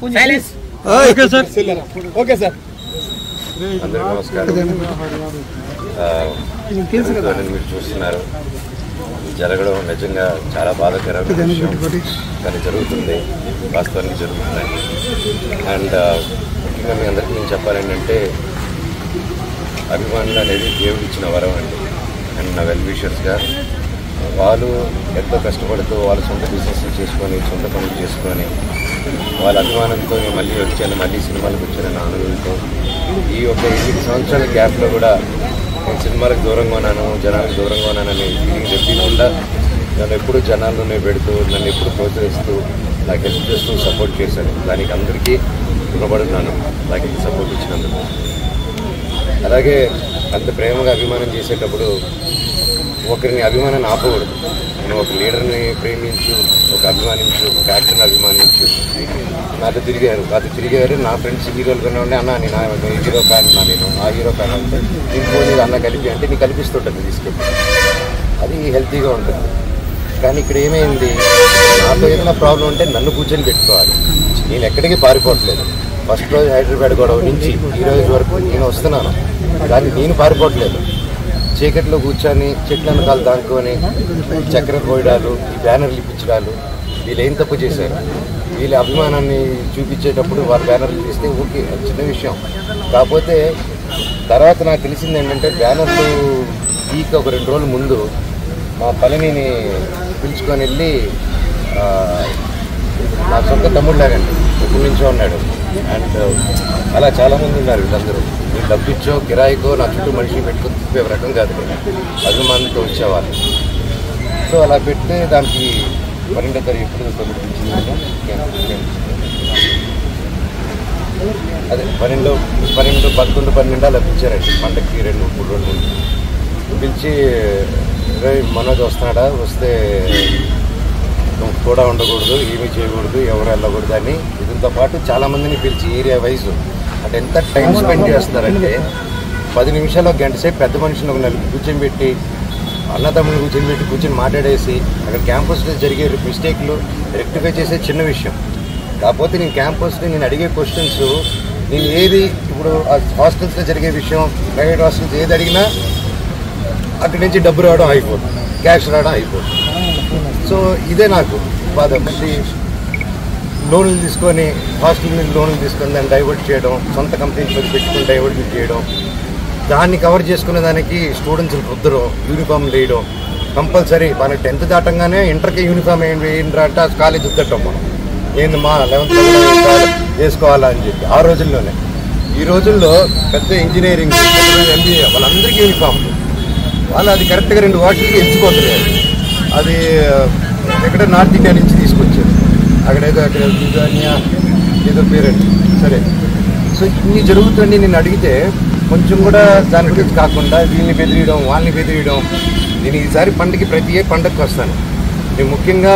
Okay sir. Okay sir. అందరికీ నమస్కారం. మీరు చూస్తున్నారు, జరగడం నిజంగా చాలా బాధాకరమైన విషయం, కానీ జరుగుతుంది, వాస్తవానికి జరుగుతున్నాయి. అండ్ ముఖ్యంగా మీ అందరికీ నేను చెప్పాలేంటంటే, అభిమానులు అనేది దేవుడు ఇచ్చిన వరం అండి. అండ్ నా వెల్ విషర్స్గా వాళ్ళు ఎంతో కష్టపడుతూ వాళ్ళ సొంత బిజినెస్లు చేసుకొని, సొంత పనులు చేసుకొని, వాళ్ళ అభిమానంతో మళ్ళీ వచ్చాను, మళ్ళీ సినిమాలకు వచ్చాను ఆనందంతో ఈ ఒక 8 సంవత్సరాల గ్యాప్లో కూడా నేను సినిమాలకు దూరంగా ఉన్నాను, జనాలకు దూరంగా ఉన్నానని ఫీలింగ్ తెప్పకుండా నన్ను ఎప్పుడు జనాల్లోనే పెడుతూ, నన్ను ఎప్పుడు ప్రోత్సహిస్తూ, నాకు హెల్ప్ చేస్తూ సపోర్ట్ చేశాను. దానికి అందరికీ రుణపడుతున్నాను, నాకు ఇంత సపోర్ట్ ఇచ్చినందుకు. అలాగే అంత ప్రేమగా అభిమానం చేసేటప్పుడు ఒకరిని అభిమానాన్ని ఆపకూడదు. నేను ఒక లీడర్ని ప్రేమించు, ఒక అభిమానించు, ఒక యాక్టర్ని అభిమానించు. నాతో తిరిగారు నా ఫ్రెండ్స్ హీరోలు కన్నా ఉండే, అన్న నేను హీరో ఫ్యాన్ అన్నా, నేను ఆ హీరో ఫ్యాన్ అంటే ఇంకోని అన్న కలిపి అంటే నీకు కల్పిస్తుంటుంది తీసుకెళ్ళి, అది హెల్తీగా ఉంటుంది. కానీ ఇక్కడ ఏమైంది, నాతో ఏదైనా ప్రాబ్లం ఉంటే నన్ను కూర్చొని పెట్టుకోవాలి. నేను ఎక్కడికి పారిపోవట్లేదు. ఫస్ట్ రోజు హైదరాబాద్ గొడవ నుంచి ఈ రోజు వరకు నేను వస్తున్నాను, కానీ నేను పారిపోవట్లేదు. చీకట్లో కూర్చొని చెట్లను కాలు దానుకొని చక్కెర పోయడాలు, ఈ బ్యానర్లు ఇప్పించడాలు, వీళ్ళు ఏం తప్పు చేశారు? వీళ్ళ అభిమానాన్ని చూపించేటప్పుడు వాళ్ళ బ్యానర్లు తీస్తే ఓకే, చిన్న విషయం. కాకపోతే తర్వాత నాకు తెలిసింది ఏంటంటే, బ్యానర్లు వీక్ ఒక 2 రోజుల ముందు మా పళనిని పిలుచుకొని వెళ్ళి, నా సొంత తమ్ముళ్ళలాగండి, ఎప్పటి నుంచో ఉన్నాడు. అండ్ అలా చాలామంది ఉన్నారు. వీళ్ళందరూ మీరు డబ్బిచ్చో కిరాయికో నా చుట్టూ మనిషిని పెట్టుకుని తిప్పే రకం కాదు, అభిమానంతో వచ్చేవాళ్ళు. సో అలా పెడితే దానికి 12వ తారీఖు ఎప్పుడు పిలిచిందంటే, అదే 12, 11, 12 అలా పిలిచారండి. పండగకి 2-3 రోజుల ముందు పిలిచి, మనోజ్ వస్తున్నాడా, వస్తే కూడా ఉండకూడదు, ఏమీ చేయకూడదు, ఎవరు వెళ్ళకూడదు అని. దీంతో పాటు చాలామందిని పిలిచి ఏరియా వైజ్, అంటే ఎంత టైం స్పెండ్ చేస్తున్నారంటే 10 నిమిషాలు, 1 గంట సేపు పెద్ద మనుషులు ఒక 4 కూర్చొని పెట్టి, అన్నదమ్ములు కూర్చొని మాట్లాడేసి, అక్కడ క్యాంపస్లో జరిగే మిస్టేక్లు రెక్టిఫై చేసే చిన్న విషయం. కాకపోతే నేను క్యాంపస్లో నేను అడిగే క్వశ్చన్స్, నేను ఏది ఇప్పుడు హాస్టల్స్లో జరిగే విషయం, ప్రైవేట్ హాస్టల్స్ ఏది అడిగినా అక్కడి నుంచి డబ్బు రావడం అయిపోతుంది, క్యాష్ రావడం అయిపోతుంది. సో ఇదే నాకు బాధ. మళ్ళీ లోన్లు తీసుకొని, హాస్టల్ మీద లోన్లు తీసుకొని దాన్ని డైవర్ట్ చేయడం, సొంత కంపెనీస్ మీద పెట్టుకుని డైవర్ట్ చేయడం, దాన్ని కవర్ చేసుకునే దానికి స్టూడెంట్స్ రుద్దరం, యూనిఫామ్ వేయడం కంపల్సరీ. మన 10th దాటంగానే ఇంటర్కి యూనిఫామ్ వేయండి అంటే ఆ కాలేజ్ ఉద్దటం మనం ఏంది మా 11th వేసుకోవాలా అని చెప్పి ఆ రోజుల్లోనే. ఈ రోజుల్లో పెద్ద ఇంజనీరింగ్, MBA వాళ్ళందరికీ యూనిఫామ్, వాళ్ళు అది కరెక్ట్గా 2 వాటికి ఎంచుకోవట్లేదు. అది ఎక్కడ నార్త్ ఇండియా నుంచి తీసుకొచ్చారు, అక్కడ బిర్యానియా ఏదో పేరండి. సరే, సో ఇన్ని జరుగుతుంది. నేను అడిగితే కొంచెం కూడా దాని గురించి కాకుండా వీళ్ళని బెదిరియడం, వాళ్ళని బెదిరియడం. నేను ఈసారి ప్రతి పండగకి వస్తాను. నేను ముఖ్యంగా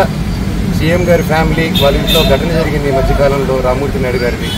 సీఎం గారి ఫ్యామిలీ వాళ్ళ ఇంట్లో ఘటన జరిగింది ఈ మధ్యకాలంలో, రామ్మూర్తి నాయుడు గారిది.